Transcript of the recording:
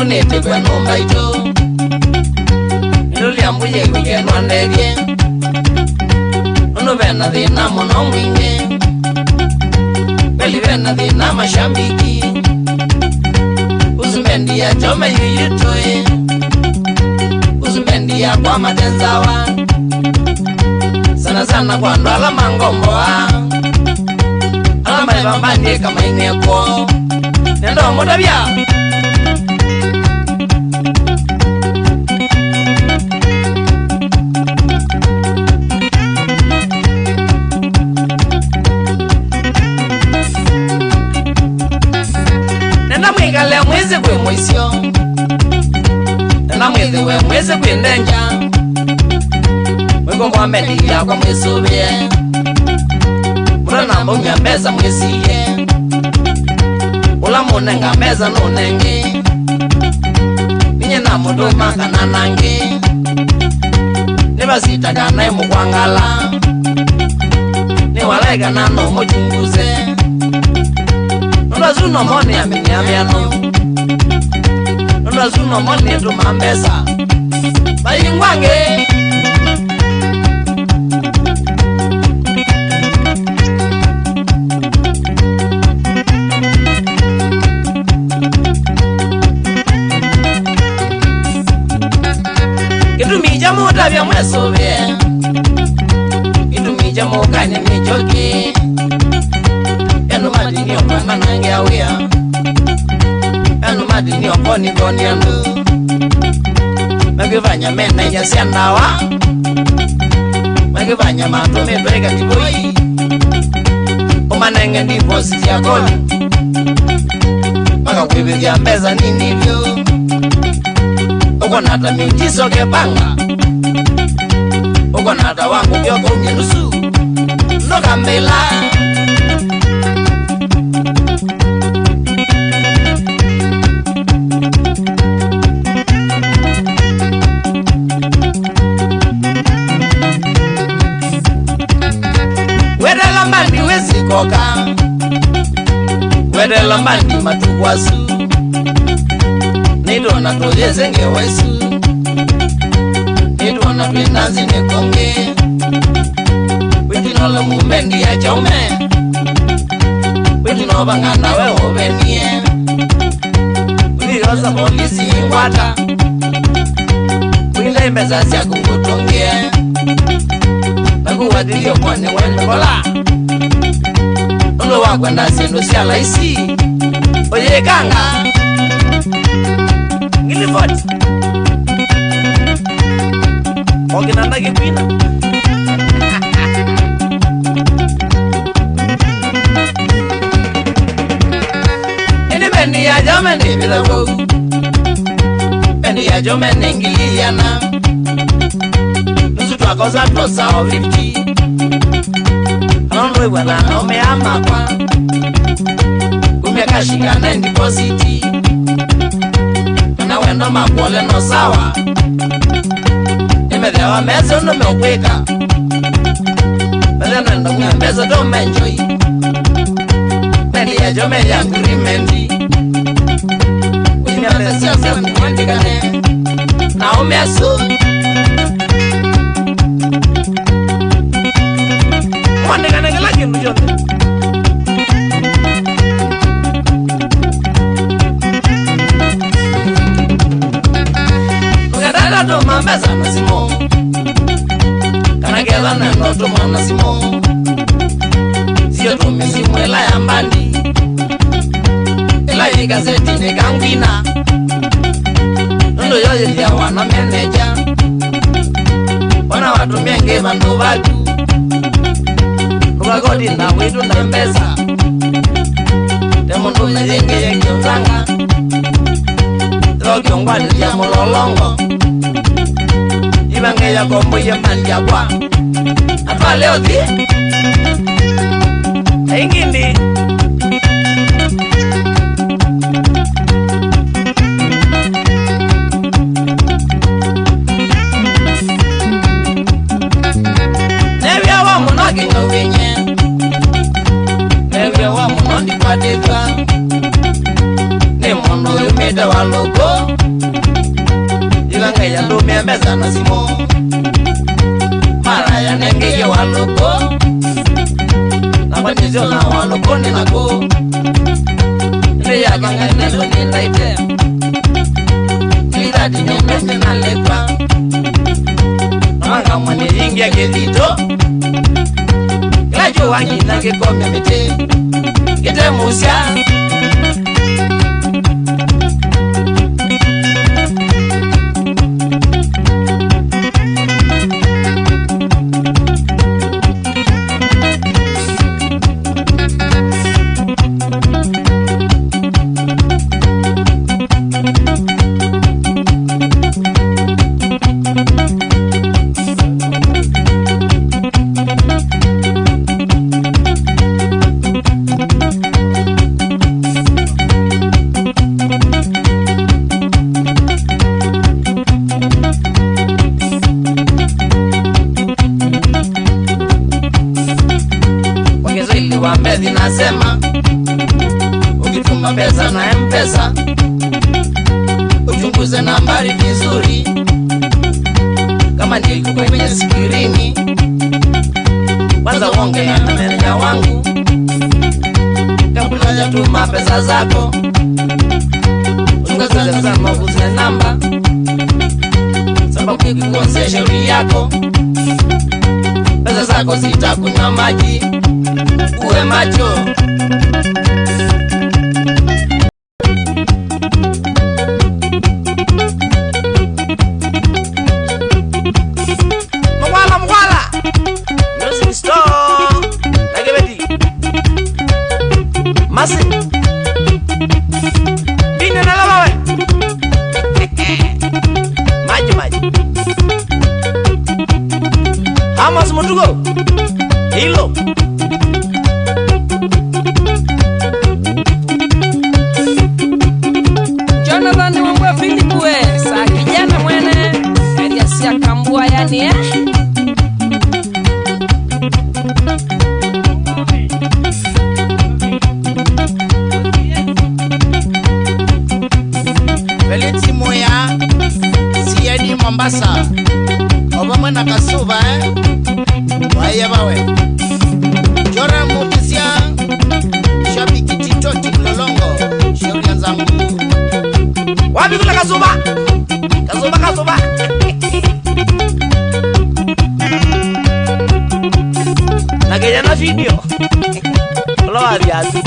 Nete kwa nomba ito Nuli ambuye wike nwanderie Ono vena dhina mono mwinge Beli vena dhina mashambiki Uzumbendi ya chome yuyutoe Uzumbendi ya kwa matenzawa Sana sana kwa ndo alama ngomboa Alama ibambandie kama ineko Nendo motabia Mwigale mweze kwe mwisyo Nena mweze we mweze kwe ndenja Mwego mwamedi ya kwa mwisubie Mura nambo mnyambeza mwisiye Ula munenga meza nunengi Minye na mudu manga nanangi Niba sita kana imu kwangala Niwalega nano mchunguze Nundazuno moni ya minyamiano Nundazuno moni yetu mambesa Bayingwange Kitumija muta vya mwesove Kitumija mukanye michoki Enu madini okwana nange awia Enu madini okoni koni andu Magivanya mena yasya nawa Magivanya matume twega tiboi Umanenge ndipo siti ya koli Maka kwibidhia mbeza nini vyo Uko nata miujiso kepanga Uko nata wangu kyoko mjenusu Noka mbela Wedela mbandi wezikoka Wedela mbandi matukwasu Nidona toyezenge wesu Nidona tuinazi nekonge Witinola mumendi ya chaume Witinoba ngana we ovenie Wirosa polisi iwata Wile mbeza siya kungutongie Nakuwadilio kwane wende kola Olo wakwenda siendo siya laisi Oye kanga Ngilifoti Oginanda kikwina Ini bendi ya jome ni bilago Bendi ya jome ni ngiliana Nusutu wakosa tosa o 50 Anonwe wana nome amakwa Kumya kashika na depositi Na wendo makwole no sawa Nimedewa meza ndo meweka Bada nando mwa meza do menjoy Bendi ya jome yangu rimendi Kunyia meza siya mwandikane Na umeasu Mwandikane kila kinu jote Ukadada do mambeza nasimo Kanagela na noto mwanasimo Sio tumisi mwela ya mbandi Ila yi gazeti ni kangwina Nundo yoye ya wana meneja Wana watu mienge bandu batu Nukagodi na witu na mbeza Temundu na yenge ya kiozanga Tro kiongwadi ya mulolongo Ibange ya kombo ya mandi ya kwa Atwa leo di kucheza na simo mara ya nenge ya waloko na banizio na waloko ni nako ile ya ganga nelo ni laite ila dinyembe na lepa manga mwane ingi ya kedito Lajo wangi nange kome mete Kete musia Wambezi nasema ukituma pesa na M-Pesa uchunguze nambari vizuri kama ndiko kwenye skirini kwanza uonge na meneja wangu kabla hujatuma pesa zako uchunguze sana uguze namba sababu kikukosea shauri yako pesa zako zitakunywa maji uwe macho Mwala Music store Nagebeti Masi Bine na labawe Maji Hamas Mutugo Hilo Jonathan Wambua Philipwe sa kijana mwene Eliasia Kambua yani Beleti moya Siedi Mombasa Obama na Kasuba Waya bawe Jora Mutisia Shabiki Titoti Mlolongo Shauri nzangu Wapi kula Kasuba Na kijana video Kula wadiasi